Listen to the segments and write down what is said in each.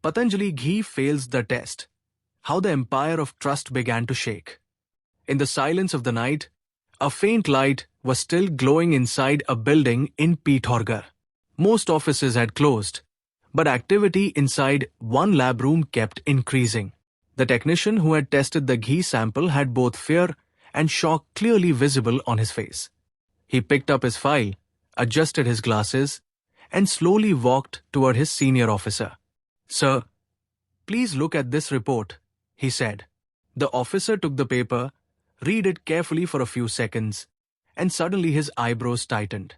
Patanjali Ghee fails the test. How the empire of trust began to shake. In the silence of the night, a faint light was still glowing inside a building in Pithoragarh. Most offices had closed, but activity inside one lab room kept increasing. The technician who had tested the ghee sample had both fear and shock clearly visible on his face. He picked up his file, adjusted his glasses, and slowly walked toward his senior officer. "Sir, please look at this report," he said. The officer took the paper, read it carefully for a few seconds, and suddenly his eyebrows tightened.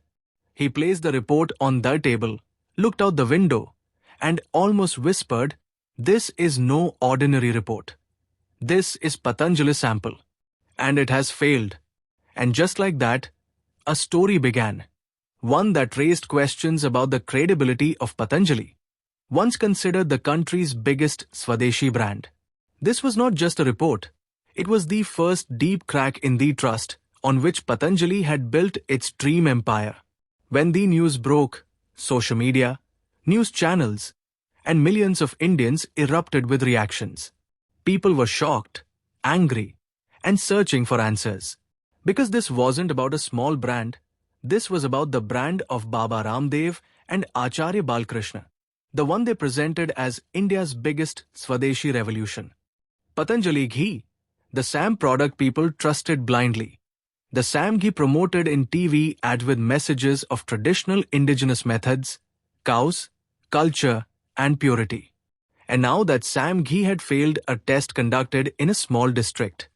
He placed the report on the table, looked out the window, and almost whispered, "This is no ordinary report. This is Patanjali's sample, and it has failed." And just like that, a story began. One that raised questions about the credibility of Patanjali, once considered the country's biggest Swadeshi brand. This was not just a report. It was the first deep crack in the trust on which Patanjali had built its dream empire. When the news broke, social media, news channels, and millions of Indians erupted with reactions. People were shocked, angry, and searching for answers. Because this wasn't about a small brand, this was about the brand of Baba Ramdev and Acharya Balkrishna, the one they presented as India's biggest Swadeshi revolution. Patanjali Ghee, the SAM product people trusted blindly. The SAM ghee promoted in TV ads with messages of traditional indigenous methods, cows, culture, and purity. And now that SAM ghee had failed a test conducted in a small district.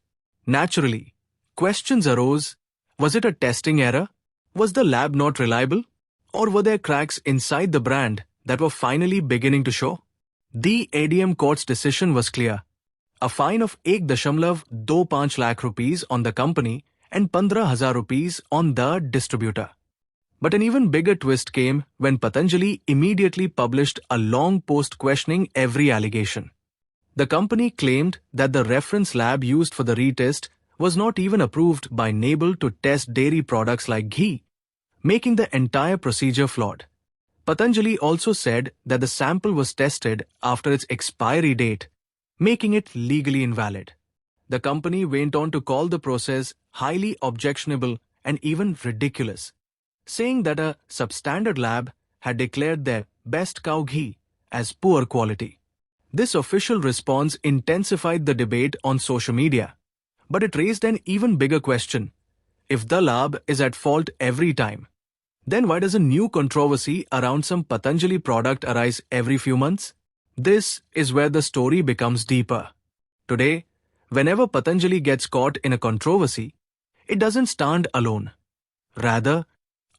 Naturally, questions arose. Was it a testing error? Was the lab not reliable? Or were there cracks inside the brand that were finally beginning to show? The ADM court's decision was clear. A fine of 1.25 lakh rupees on the company and 15,000 rupees on the distributor. But an even bigger twist came when Patanjali immediately published a long post questioning every allegation. The company claimed that the reference lab used for the retest was not even approved by NABL to test dairy products like ghee, making the entire procedure flawed. Patanjali also said that the sample was tested after its expiry date, making it legally invalid. The company went on to call the process highly objectionable and even ridiculous, saying that a substandard lab had declared their best cow ghee as poor quality. This official response intensified the debate on social media, but it raised an even bigger question. If the lab is at fault every time, then why does a new controversy around some Patanjali product arise every few months? This is where the story becomes deeper. Today, whenever Patanjali gets caught in a controversy, it doesn't stand alone. Rather,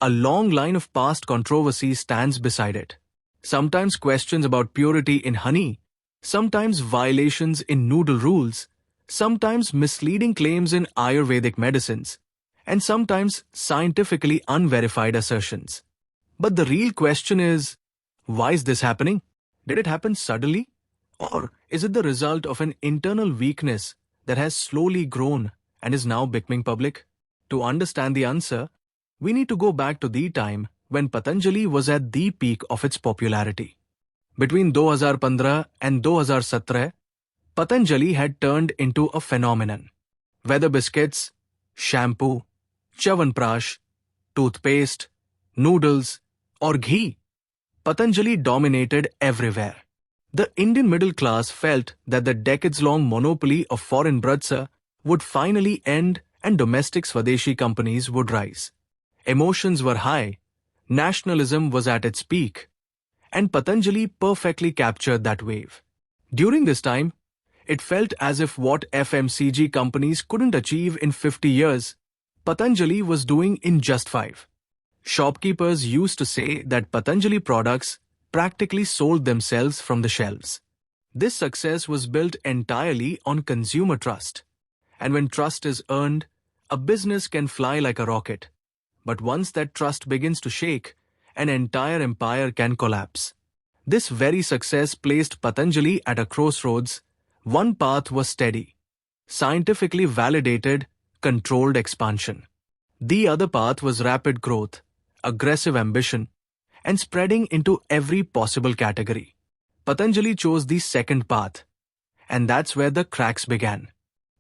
a long line of past controversies stands beside it. Sometimes questions about purity in honey, sometimes violations in noodle rules, sometimes misleading claims in Ayurvedic medicines, and sometimes scientifically unverified assertions. But the real question is, why is this happening? Did it happen suddenly? Or is it the result of an internal weakness that has slowly grown and is now becoming public? To understand the answer, we need to go back to the time when Patanjali was at the peak of its popularity. Between 2015 and 2017, Patanjali had turned into a phenomenon. Whether biscuits, shampoo, Chyawanprash, toothpaste, noodles, or ghee, Patanjali dominated everywhere. The Indian middle class felt that the decades-long monopoly of foreign brother would finally end and domestic Swadeshi companies would rise. Emotions were high, nationalism was at its peak, and Patanjali perfectly captured that wave. During this time, it felt as if what FMCG companies couldn't achieve in 50 years, Patanjali was doing in just 5. Shopkeepers used to say that Patanjali products practically sold themselves from the shelves. This success was built entirely on consumer trust. And when trust is earned, a business can fly like a rocket. But once that trust begins to shake, an entire empire can collapse. This very success placed Patanjali at a crossroads. One path was steady, scientifically validated, controlled expansion. The other path was rapid growth, aggressive ambition, and spreading into every possible category. Patanjali chose the second path, and that's where the cracks began.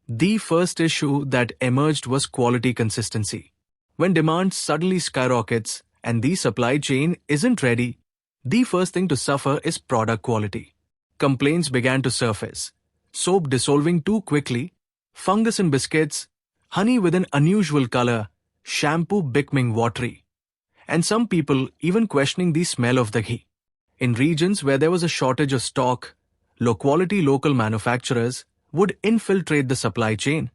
The first issue that emerged was quality consistency. When demand suddenly skyrockets and the supply chain isn't ready, the first thing to suffer is product quality. Complaints began to surface. Soap dissolving too quickly, fungus in biscuits, honey with an unusual color, shampoo becoming watery, and some people even questioning the smell of the ghee. In regions where there was a shortage of stock, low-quality local manufacturers would infiltrate the supply chain,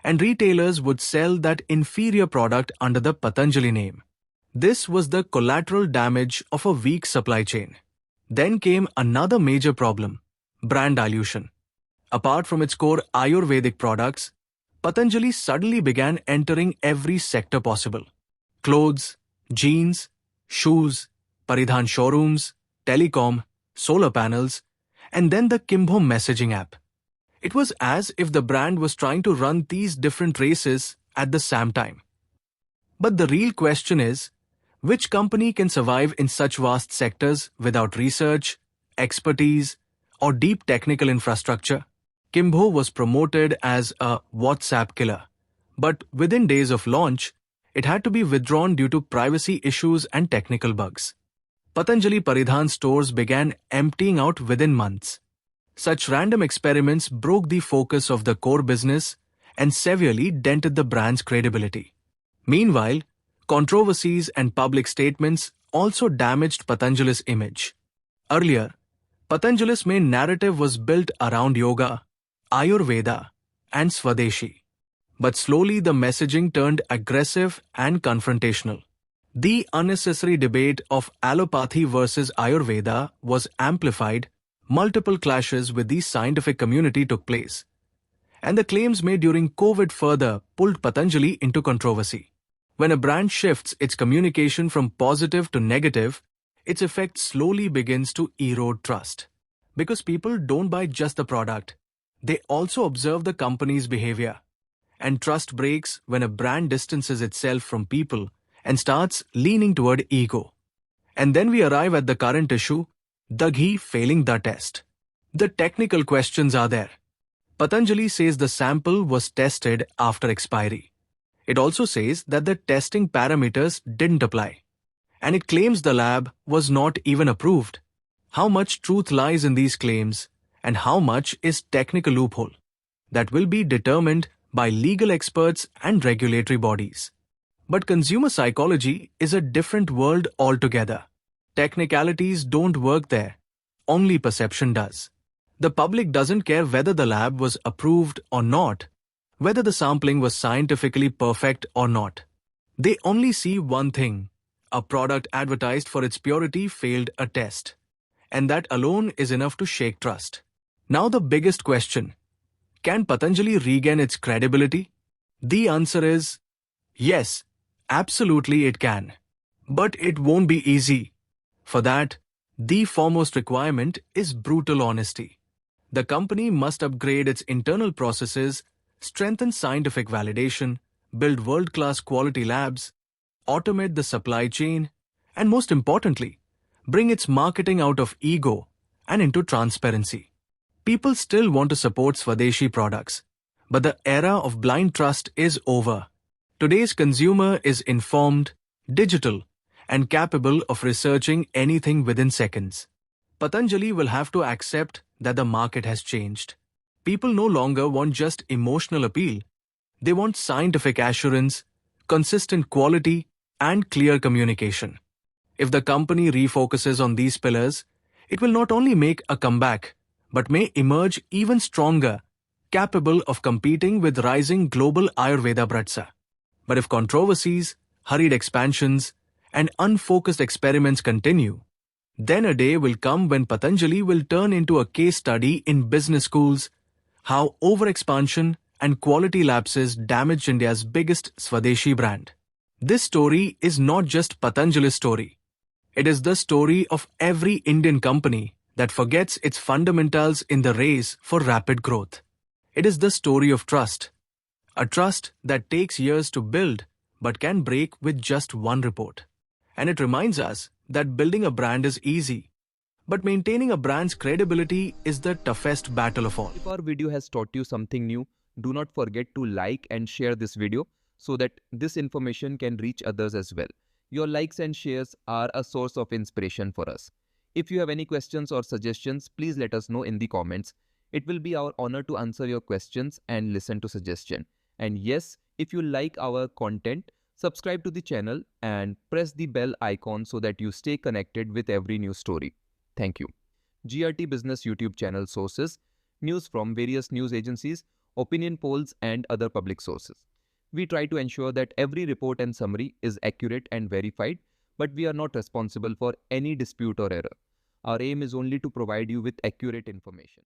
and retailers would sell that inferior product under the Patanjali name. This was the collateral damage of a weak supply chain. Then came another major problem: brand dilution. Apart from its core Ayurvedic products, Patanjali suddenly began entering every sector possible: clothes, jeans, shoes, paridhan showrooms, telecom, solar panels, and then the 𝐮𝐽𝐽 messaging app. It was as if the brand was trying to run these different races at the same time. But the real question is, which company can survive in such vast sectors without research, expertise, or deep technical infrastructure? 𝐮𝐽𝐽 was promoted as a WhatsApp killer, but within days of launch, it had to be withdrawn due to privacy issues and technical bugs. Patanjali Paridhan stores began emptying out within months. Such random experiments broke the focus of the core business and severely dented the brand's credibility. Meanwhile, controversies and public statements also damaged Patanjali's image. Earlier, Patanjali's main narrative was built around yoga, Ayurveda, and Swadeshi. But slowly the messaging turned aggressive and confrontational. The unnecessary debate of allopathy versus Ayurveda was amplified. Multiple clashes with the scientific community took place, and the claims made during COVID further pulled Patanjali into controversy. When a brand shifts its communication from positive to negative, its effect slowly begins to erode trust. Because people don't buy just the product, they also observe the company's behavior. And trust breaks when a brand distances itself from people and starts leaning toward ego. And then we arrive at the current issue: the ghee failing the test. The technical questions are there. Patanjali says the sample was tested after expiry. It also says that the testing parameters didn't apply. And it claims the lab was not even approved. How much truth lies in these claims and how much is technical loophole? That will be determined by legal experts and regulatory bodies. But consumer psychology is a different world altogether. Technicalities don't work there. Only perception does. The public doesn't care whether the lab was approved or not, whether the sampling was scientifically perfect or not. They only see one thing: a product advertised for its purity failed a test. And that alone is enough to shake trust. Now the biggest question: can Patanjali regain its credibility? The answer is yes, absolutely it can. But it won't be easy. For that, the foremost requirement is brutal honesty. The company must upgrade its internal processes, strengthen scientific validation, build world-class quality labs, automate the supply chain, and most importantly, bring its marketing out of ego and into transparency. People still want to support Swadeshi products, but the era of blind trust is over. Today's consumer is informed, digital, and capable of researching anything within seconds. Patanjali will have to accept that the market has changed. People no longer want just emotional appeal. They want scientific assurance, consistent quality, and clear communication. If the company refocuses on these pillars, it will not only make a comeback, but may emerge even stronger, capable of competing with rising global Ayurveda bratsa. But if controversies, hurried expansions, and unfocused experiments continue, then a day will come when Patanjali will turn into a case study in business schools: how overexpansion and quality lapses damaged India's biggest Swadeshi brand. This story is not just Patanjali's story. It is the story of every Indian company that forgets its fundamentals in the race for rapid growth. It is the story of trust. A trust that takes years to build but can break with just one report. And it reminds us that building a brand is easy, But maintaining a brand's credibility is the toughest battle of all. If our video has taught you something new, do not forget to like and share this video so that this information can reach others as well. Your likes and shares are a source of inspiration for us. If you have any questions or suggestions, please let us know in the comments. It will be our honor to answer your questions and listen to suggestions. And yes, if you like our content, subscribe to the channel and press the bell icon so that you stay connected with every new story. Thank you. GRT Business YouTube channel sources: news from various news agencies, opinion polls and other public sources. We try to ensure that every report and summary is accurate and verified, but we are not responsible for any dispute or error. Our aim is only to provide you with accurate information.